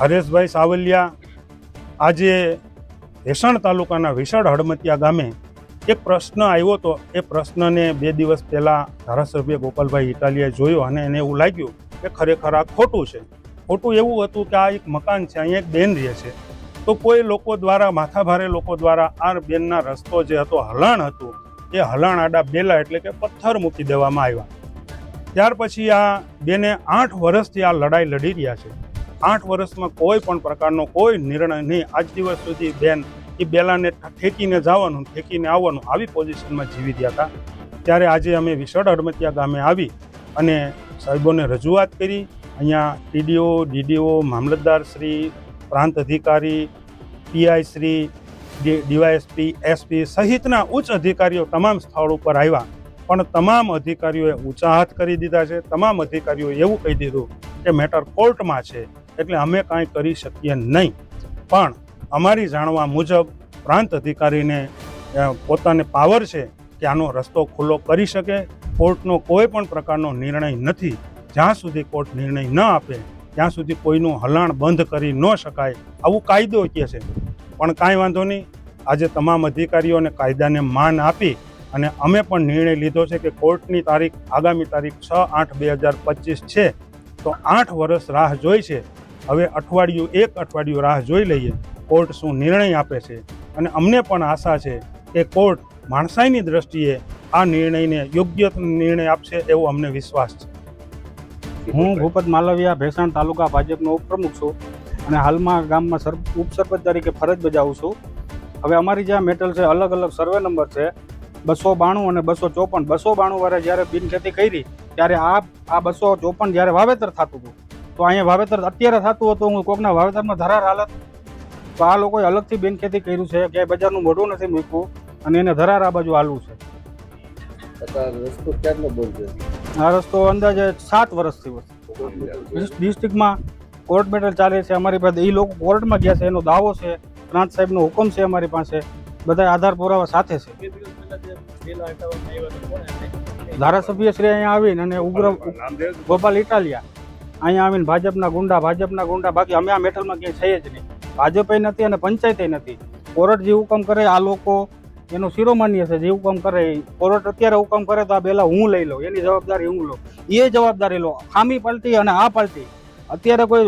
હરેશભાઈ સાવલિયા આજે ભેસાણ તાલુકાના વિશાળ હડમતિયા ગામે એક પ્રશ્ન આવ્યો હતો. એ પ્રશ્નને 2 દિવસ પહેલાં ધારાસભ્ય ગોપાલભાઈ ઇટાલિયાએ જોયો અને એને એવું લાગ્યું કે ખરેખર આ ખોટું છે. ખોટું એવું હતું કે આ એક મકાન છે, અહીંયા એક બેન રહે છે, તો કોઈ લોકો દ્વારા, માથાભારે લોકો દ્વારા આ બેનના રસ્તો જે હતો, હલાણ હતું, એ હલાણ આડા બેલા એટલે કે પથ્થર મૂકી દેવામાં આવ્યા. ત્યાર પછી આ બેને 8 વર્ષથી આ લડાઈ લડી રહ્યા છે. 8 વર્ષમાં કોઈ પણ પ્રકારનો કોઈ નિર્ણય નહીં. આજ દિવસ સુધી બેન એ બેલાને ઠેકીને જવાનું, ઠેકીને આવવાનું, આવી પોઝિશનમાં જીવી રહ્યા હતા. ત્યારે આજે અમે વિશાળ હડમતિયા ગામે આવી અને સાહેબોને રજૂઆત કરી. અહીંયા ટીડીઓ, ડીડીઓ, મામલતદાર શ્રી, પ્રાંત અધિકારી, પીઆઈ શ્રી, ડીવાયએસપી, એસપી સહિતના ઉચ્ચ અધિકારીઓ તમામ સ્થળ ઉપર આવ્યા, પણ તમામ અધિકારીઓએ ઊંચા હાથ કરી દીધા છે. તમામ અધિકારીઓએ એવું કહી દીધું કે મેટર કોર્ટમાં છે, એટલે અમે કાંઈ કરી શકીએ નહીં. પણ અમારી જાણવા મુજબ પ્રાંત અધિકારીને પોતાને પાવર છે કે આનો રસ્તો ખુલ્લો કરી શકે. કોર્ટનો કોઈ પણ પ્રકારનો નિર્ણય નથી. જ્યાં સુધી કોર્ટ નિર્ણય ન આપે ત્યાં સુધી કોઈનું હલાણ બંધ કરી ન શકાય, આવું કાયદો કહે છે. પણ કાંઈ વાંધો નહીં, આજે તમામ અધિકારીઓને કાયદાને માન આપી અને અમે પણ નિર્ણય લીધો છે કે કોર્ટની તારીખ આગામી તારીખ 6/8/2025 છે, તો 8 વર્ષ રાહ જોઈ છે. હવે એક અઠવાડિયું રાહ જોઈ લઈએ કોર્ટ શું નિર્ણય આપે છે. અને અમને પણ આશા છે કે કોર્ટ માણસાઈની દ્રષ્ટિએ આ નિર્ણયને યોગ્ય નિર્ણય આપશે એવો અમને વિશ્વાસ છે. હું ભૂપત માલવિયા, ભેસાણ તાલુકા ભાજપનો ઉપપ્રમુખ છું અને હાલમાં ગામમાં ઉપસરપંચ તરીકે ફરજ બજાવું છું. હવે અમારી જે મેટલ છે, અલગ અલગ સર્વે નંબર છે 292 અને 254. 292 વાળા જ્યારે બિનખેતી કરી ત્યારે આ 254 જ્યારે વાવેતર થતું હતું, તો અહીંયા વાવેતર અત્યારે થતું હતું, હું કોકના વાવેતરમાં ધરાર હાલત, તો આ લોકોએ અલગથી બિનખેતી કર્યું છે, ક્યાંય બજારનું મોઢું નથી મૂક્યું અને એને ધરાર આ બાજુ હાલવું છે. રસ્તો ક્યારનો બંધ છે? આ રસ્તો અંદાજે 7 વર્ષથી ડિસ્ટ્રિક્ટમાં કોર્ટ મેટર ચાલે છે. અમારી પાસે એ લોકો કોર્ટમાં ગયા છે, એનો દાવો છે, પ્રાંત સાહેબનો હુકમ છે અમારી પાસે, બધા આધાર પુરાવા સાથે છે. ધારાસભ્ય શ્રી અહીંયા આવીને અને ઉગ્ર ગોપાલ ઇટાલિયા અહીંયા આવીને ભાજપના ગુંડા, બાકી અમે આ મેટલમાં ક્યાંય છીએ જ નહીં. ભાજપે નથી અને પંચાયતે નથી. કોર્ટ જે હુકમ કરે આ લોકો એનો શિરોમાન્ય છે. જે હુકમ કરે, કોર્ટ અત્યારે હુકમ કરે તો આ પહેલા હું લઈ લઉં, એની જવાબદારી હું લઉં, એ જવાબદારી લો. ખામી પાલટી અને આ પાલટી અત્યારે કોઈ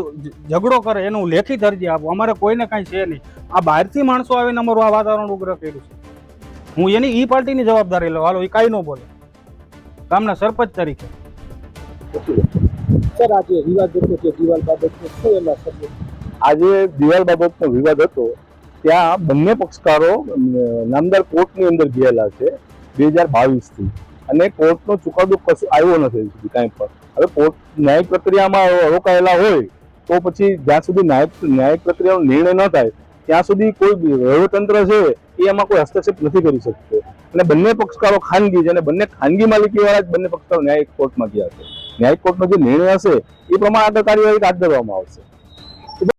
ઝઘડો કરે એનું લેખિત અરજી આપો. અમારે કોઈને કાંઈ છે નહીં. આ બહારથી માણસો આવીને અમારું આ વાતાવરણ ઉગ્ર કર્યું છે. હું એની ઈ પાર્ટીની જવાબદારી લઉં. હાલો, એ કાંઈ ન બોલે ગામના સરપંચ તરીકે. સર, આજે વિવાદ હતો કે દિવાલ બાબતનો શું એમાં સર? આજે દિવાલ બાબતનો વિવાદ હતો, ત્યાં બંને પક્ષકારો નામદાર કોર્ટની અંદર ગયેલા છે 2022 થી, અને કોર્ટનો ચુકાદો કશું આવ્યો નથી સુધી કાંઈ પણ. હવે કોર્ટ ન્યાયિક પ્રક્રિયામાં રોકાયેલા હોય તો પછી જ્યાં સુધી ન્યાયિક પ્રક્રિયાનો નિર્ણય ન થાય ત્યાં સુધી કોઈ વહીવટતંત્ર છે એ એમાં કોઈ હસ્તક્ષેપ નથી કરી શકતો. અને બંને પક્ષકારો ખાનગી છે અને બંને ખાનગી માલિકીવાળા જ બંને પક્ષકારો ન્યાયિક કોર્ટમાં ગયા છે. ન્યાયિક કોર્ટનો જે નિર્ણય હશે એ પ્રમાણે આગળ કાર્યવાહી હાથ ધરવામાં આવશે.